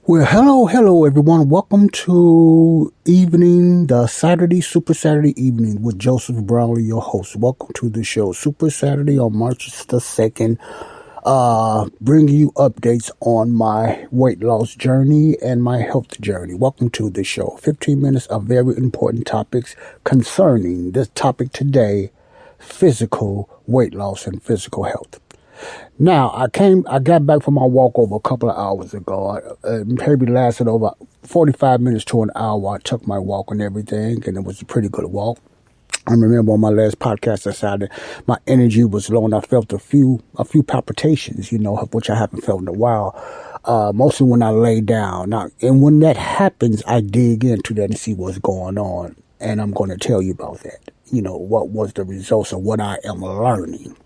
Well, hello, everyone. Welcome to the Super Saturday evening with Joseph Brownlee, your host. Welcome to the show, Super Saturday on March the 2nd. Bringing you updates on my weight loss journey and my health journey. Welcome to the show. 15 minutes of very important topics concerning this topic today, physical weight loss and physical health. Now, I got back from my walk over a couple of hours ago. It maybe lasted over 45 minutes to an hour. I took my walk and everything, and it was a pretty good walk. I remember on my last podcast, I decided my energy was low, and I felt a few palpitations, which I haven't felt in a while. Mostly when I lay down. Now, and when that happens, I dig into that and see what's going on, and I'm going to tell you about that. What was the results of what I am learning.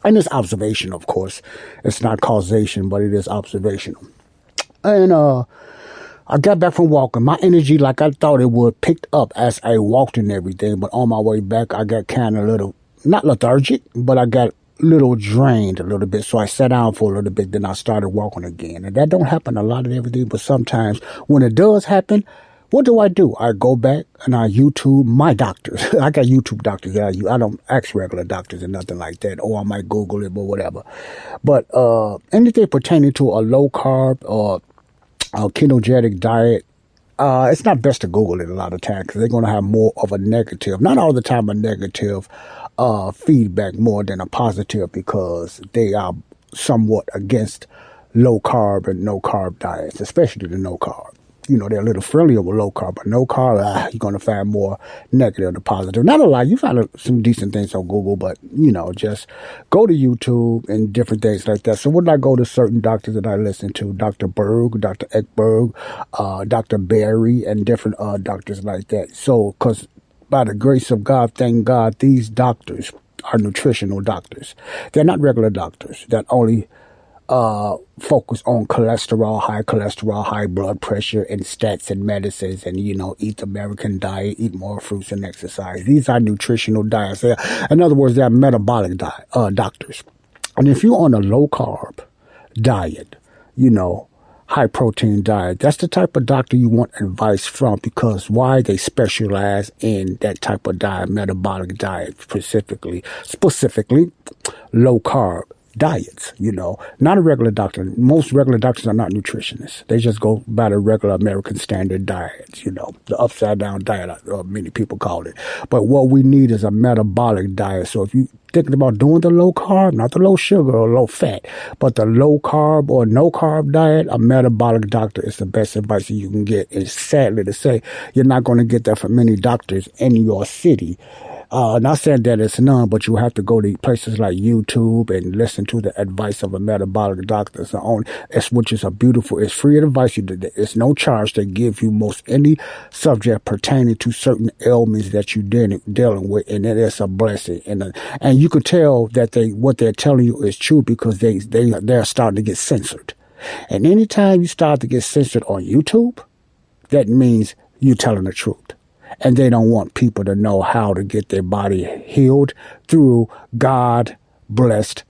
And it's observation, of course. It's not causation, but it is observational. And I got back from walking. My energy, like I thought it would, picked up as I walked and everything. But on my way back, I got kind of a little, not lethargic, but I got a little drained a little bit. So I sat down for a little bit, then I started walking again. And that don't happen a lot of everything, but sometimes when it does happen, what do? I go back and I YouTube my doctors. I got YouTube doctors that I don't ask regular doctors and nothing like that. Or I might Google it or whatever. But anything pertaining to a low carb or a ketogenic diet, it's not best to Google it a lot of times because they're going to have more of a negative, not all the time a negative feedback more than a positive because they are somewhat against low carb and no carb diets, especially the no carb. They're a little friendlier with low carb, but no carb, you're going to find more negative than positive. Not a lot. You find some decent things on Google, but, just go to YouTube and different things like that. So when I go to certain doctors that I listen to, Dr. Berg, Dr. Ekberg, Dr. Berry, and different doctors like that. So, because by the grace of God, thank God, these doctors are nutritional doctors. They're not regular doctors that only focus on cholesterol, high blood pressure, and stats and medicines, and eat the American diet, eat more fruits and exercise. These are nutritional diets. In other words, they're metabolic doctors. And if you're on a low carb diet, high protein diet, that's the type of doctor you want advice from because why? They specialize in that type of diet, metabolic diet, specifically low carb diets, not a regular doctor. Most regular doctors are not nutritionists. They just go by the regular American standard diets, the upside down diet, many people call it. But what we need is a metabolic diet. So if you thinking about doing the low carb, not the low sugar or low fat, but the low carb or no carb diet, a metabolic doctor is the best advice you can get. And sadly to say, you're not going to get that from many doctors in your city. Not saying that it's none, but you have to go to places like YouTube and listen to the advice of a metabolic doctor. Which is it's free advice. It's no charge. They give you most any subject pertaining to certain ailments that you're dealing with, and it is a blessing. And you can tell that what they're telling you is true because they're starting to get censored. And anytime you start to get censored on YouTube, that means you're telling the truth. And they don't want people to know how to get their body healed through God-blessed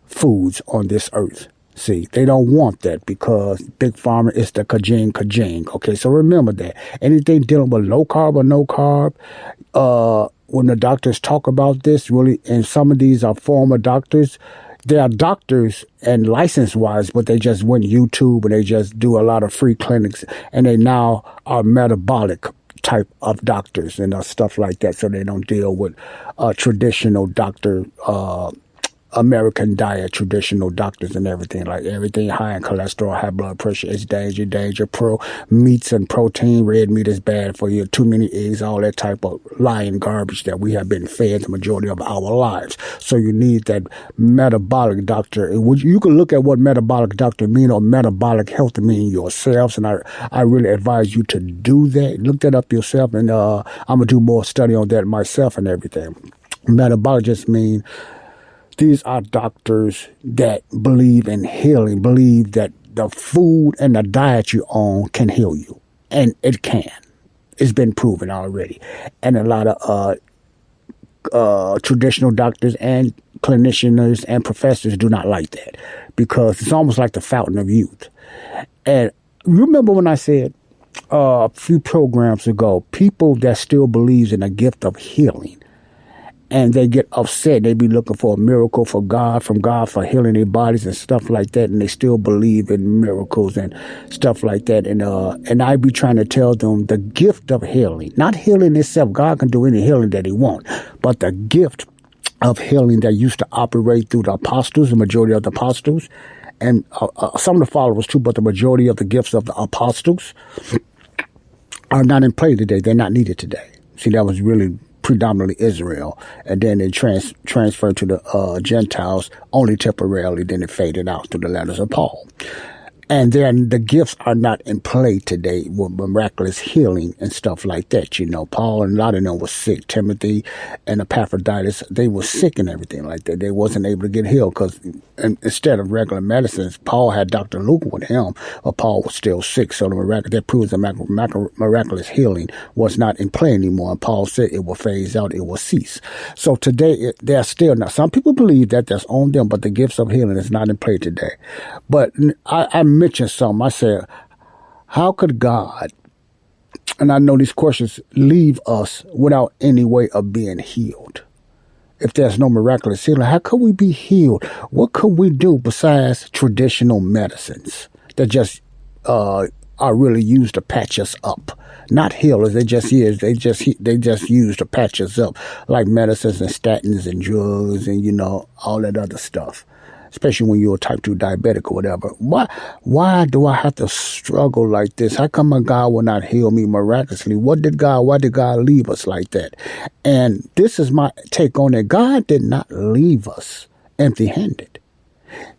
foods on this earth. See, they don't want that because Big Pharma is the kajing. Okay, so remember that. Anything dealing with low carb or no carb, when the doctors talk about this, really, and some of these are former doctors, they are doctors and license-wise, but they just went YouTube and they just do a lot of free clinics, and they now are metabolic type of doctors and stuff like that, so they don't deal with traditional doctor American diet, traditional doctors and everything high in cholesterol, high blood pressure is danger. Meats and protein, red meat is bad for you, too many eggs, all that type of lying garbage that we have been fed the majority of our lives. So you need that metabolic doctor. You can look at what metabolic doctor mean or metabolic health mean yourselves, and I really advise you to do that. Look that up yourself, and I'm gonna do more study on that myself and everything. Metabolic just mean these are doctors that believe in healing, believe that the food and the diet you own can heal you. And it can. It's been proven already. And a lot of traditional doctors and clinicians and professors do not like that because it's almost like the fountain of youth. And remember when I said a few programs ago, people that still believes in the gift of healing, and they get upset. They be looking for a miracle from God for healing their bodies and stuff like that. And they still believe in miracles and stuff like that. And I be trying to tell them the gift of healing, not healing itself. God can do any healing that he wants, but the gift of healing that used to operate through the apostles, the majority of the apostles, and some of the followers too, but the majority of the gifts of the apostles are not in play today. They're not needed today. See, that was really predominantly Israel, and then it transferred to the Gentiles only temporarily. Then it faded out through the letters of Paul. And then the gifts are not in play today with miraculous healing and stuff like that. You know, Paul and a lot of them were sick. Timothy and Epaphroditus, they were sick and everything like that. They wasn't able to get healed because instead of regular medicines, Paul had Dr. Luke with him, but Paul was still sick. So that proves the miraculous healing was not in play anymore. And Paul said it will phase out, it will cease. So today, they're still not. Some people believe that that's on them, but the gifts of healing is not in play today. But I mentioned something. I said, how could God, and I know these questions, leave us without any way of being healed? If there's no miraculous healing, how could we be healed? What could we do besides traditional medicines that just are really used to patch us up? Not healers. They just use to patch us up, like medicines and statins and drugs and, you know, all that other stuff. Especially when you're a type 2 diabetic or whatever. Why do I have to struggle like this? How come my God will not heal me miraculously? Why did God leave us like that? And this is my take on it. God did not leave us empty-handed.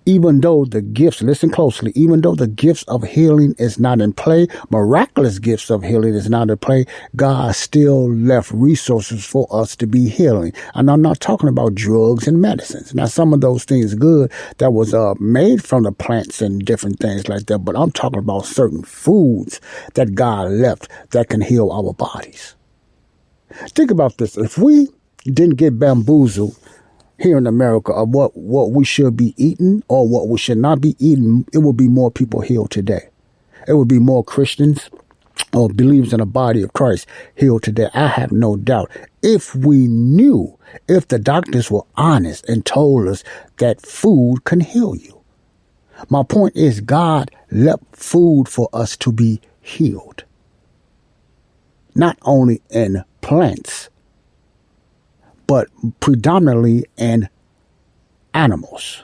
Even though the gifts, listen closely, even though the gifts of healing is not in play, miraculous gifts of healing is not in play, God still left resources for us to be healing. And I'm not talking about drugs and medicines. Now, some of those things good that was made from the plants and different things like that, but I'm talking about certain foods that God left that can heal our bodies. Think about this. If we didn't get bamboozled here in America of what we should be eating or what we should not be eating, it would be more people healed today. It would be more Christians or believers in the body of Christ healed today. I have no doubt. If we knew, if the doctors were honest and told us that food can heal you. My point is, God left food for us to be healed. Not only in plants, but predominantly in animals.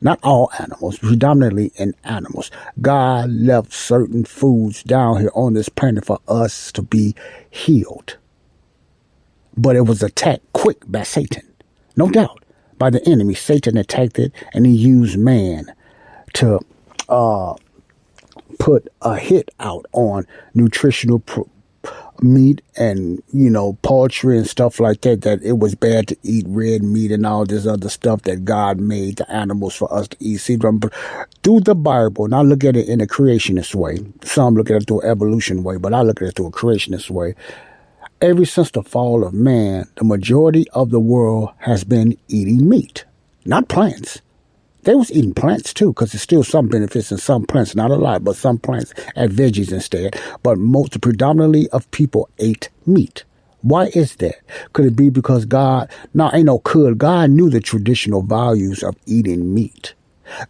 Not all animals, predominantly in animals. God left certain foods down here on this planet for us to be healed. But it was attacked quick by Satan. No doubt. By the enemy. Satan attacked it, and he used man to put a hit out on nutritional meat and, you know, poultry and stuff like that, that it was bad to eat red meat and all this other stuff that God made the animals for us to eat. See, through the Bible, and I look at it in a creationist way. Some look at it through an evolution way, but I look at it through a creationist way. Ever since the fall of man, the majority of the world has been eating meat, not plants. They was eating plants too, because there's still some benefits in some plants, not a lot, but some plants and veggies instead. But predominantly of people ate meat. Why is that? Could it be because God knew the traditional values of eating meat.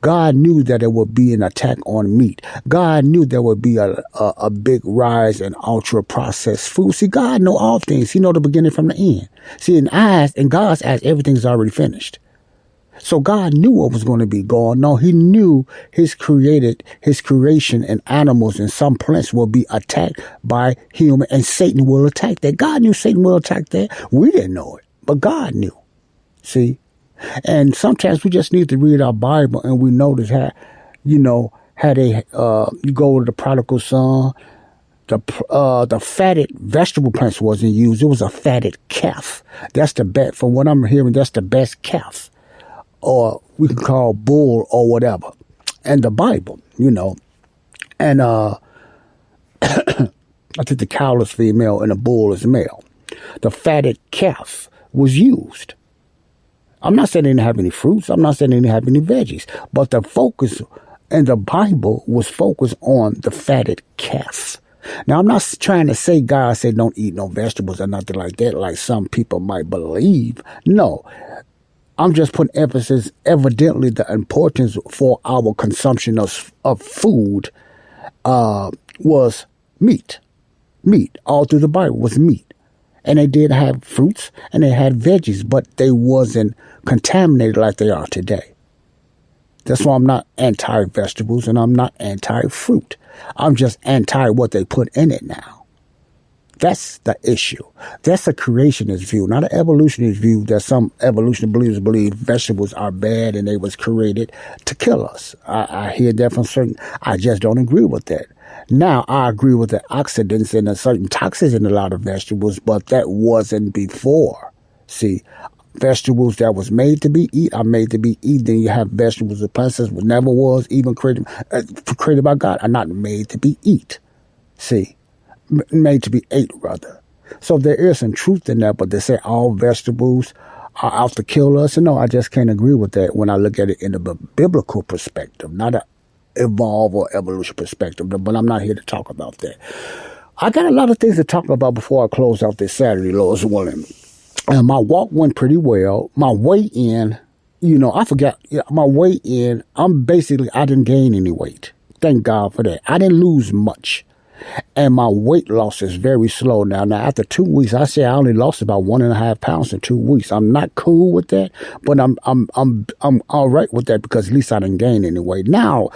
God knew that there would be an attack on meat. God knew there would be a big rise in ultra processed food. See, God know all things. He know the beginning from the end. See, in God's eyes, everything's already finished. So God knew what was going to be going on. He knew his creation and animals and some plants will be attacked by human, and Satan will attack that. God knew Satan will attack that. We didn't know it, but God knew. See? And sometimes we just need to read our Bible and we notice how you go to the prodigal son, the fatted vegetable plants wasn't used. It was a fatted calf. That's the best, from what I'm hearing, that's the best calf. Or we can call bull or whatever. And the Bible, And I think the cow is female and the bull is male. The fatted calf was used. I'm not saying they didn't have any fruits. I'm not saying they didn't have any veggies. But the focus And the Bible was focused on the fatted calf. Now, I'm not trying to say God said don't eat no vegetables or nothing like that, like some people might believe. No, I'm just putting emphasis, evidently, the importance for our consumption of food was meat. Meat, all through the Bible, was meat. And they did have fruits and they had veggies, but they wasn't contaminated like they are today. That's why I'm not anti-vegetables and I'm not anti-fruit. I'm just anti what they put in it now. That's the issue. That's a creationist view, not an evolutionist view that some evolutionist believers believe vegetables are bad and they was created to kill us. I hear that from certain. I just don't agree with that. Now, I agree with the oxidants and the certain toxins in a lot of vegetables, but that wasn't before. See, vegetables that was made to be eaten are made to be eaten. Then you have vegetables and plants that never was even created by God are not made to be eat. See, made to be ate rather. So there is some truth in that, but they say all vegetables are out to kill us. And no, I just can't agree with that when I look at it in the biblical perspective, not a evolve or evolution perspective, but I'm not here to talk about that. I got a lot of things to talk about before I close out this Saturday, Lord's willing. And my walk went pretty well. My weigh-in, I forgot, my weigh-in, I didn't gain any weight. Thank God for that. I didn't lose much. And my weight loss is very slow now. Now, after 2 weeks, I say I only lost about 1.5 pounds in 2 weeks. I'm not cool with that, but I'm all right with that because at least I didn't gain any weight. Now,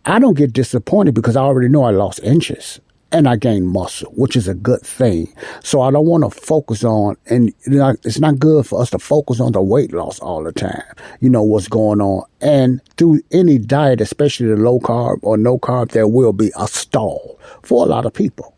I don't get disappointed because I already know I lost inches and I gained muscle, which is a good thing. So I don't want to focus on, and it's not good for us to focus on the weight loss all the time. What's going on. And through any diet, especially the low carb or no carb, there will be a stall for a lot of people.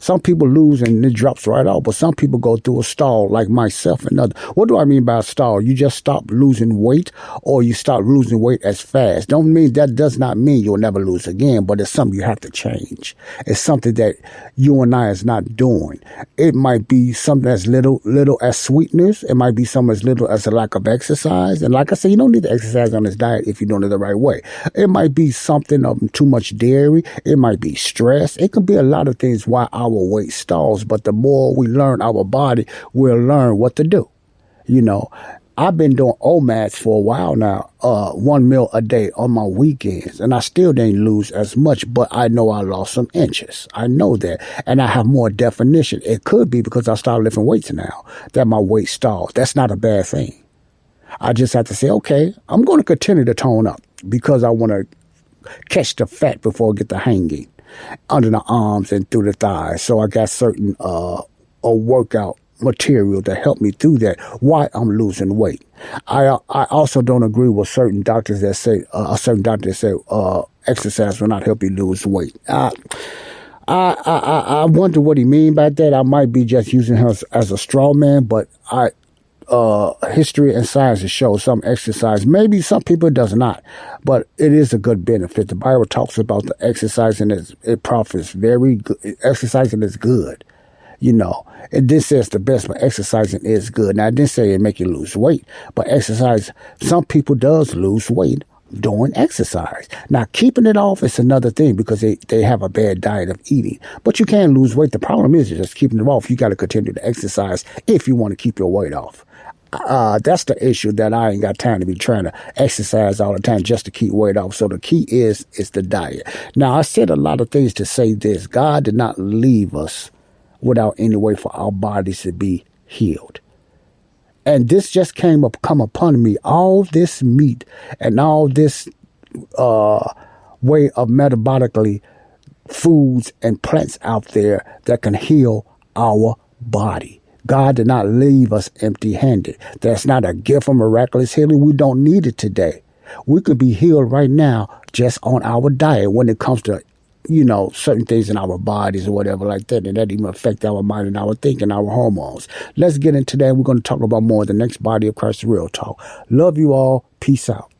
Some people lose and it drops right off, but some people go through a stall like myself and others. What do I mean by a stall? You just stop losing weight or you stop losing weight as fast. That does not mean you'll never lose again, but it's something you have to change. It's something that you and I is not doing. It might be something as little as sweetness. It might be something as little as a lack of exercise. And like I said, you don't need to exercise on this diet if you're doing it the right way. It might be something of too much dairy. It might be stress. It could be a lot of things why our weight stalls, but the more we learn our body, we'll learn what to do. I've been doing OMADs for a while now, 1 meal a day on my weekends, and I still didn't lose as much, but I know I lost some inches. I know that, and I have more definition. It could be because I started lifting weights now that my weight stalled. That's not a bad thing. I just have to say, okay, I'm going to continue to tone up because I want to catch the fat before I get the hanging under the arms and through the thighs. So I got certain a workout material to help me through that while I'm losing weight. I also don't agree with certain doctors that say exercise will not help you lose weight. I wonder what he mean by that. I might be just using him as a straw man, but history and science show some exercise. Maybe some people does not, but it is a good benefit. The Bible talks about the exercise and it profits very good. Exercising is good. It did say it's the best, but exercising is good. Now, I didn't say it make you lose weight, but exercise, some people does lose weight doing exercise. Now, keeping it off is another thing because they have a bad diet of eating. But you can lose weight. The problem is just keeping it off. You got to continue to exercise if you want to keep your weight off. That's the issue, that I ain't got time to be trying to exercise all the time just to keep weight off. So the key is the diet. Now, I said a lot of things to say this. God did not leave us without any way for our bodies to be healed. And this just come upon me, all this meat and all this way of metabolically foods and plants out there that can heal our body. God did not leave us empty-handed. That's not a gift of miraculous healing. We don't need it today. We could be healed right now just on our diet when it comes to certain things in our bodies or whatever like that, and that even affect our mind and our thinking, our hormones. Let's get into that. We're going to talk about more in the next Body of Christ Real Talk. Love you all. Peace out.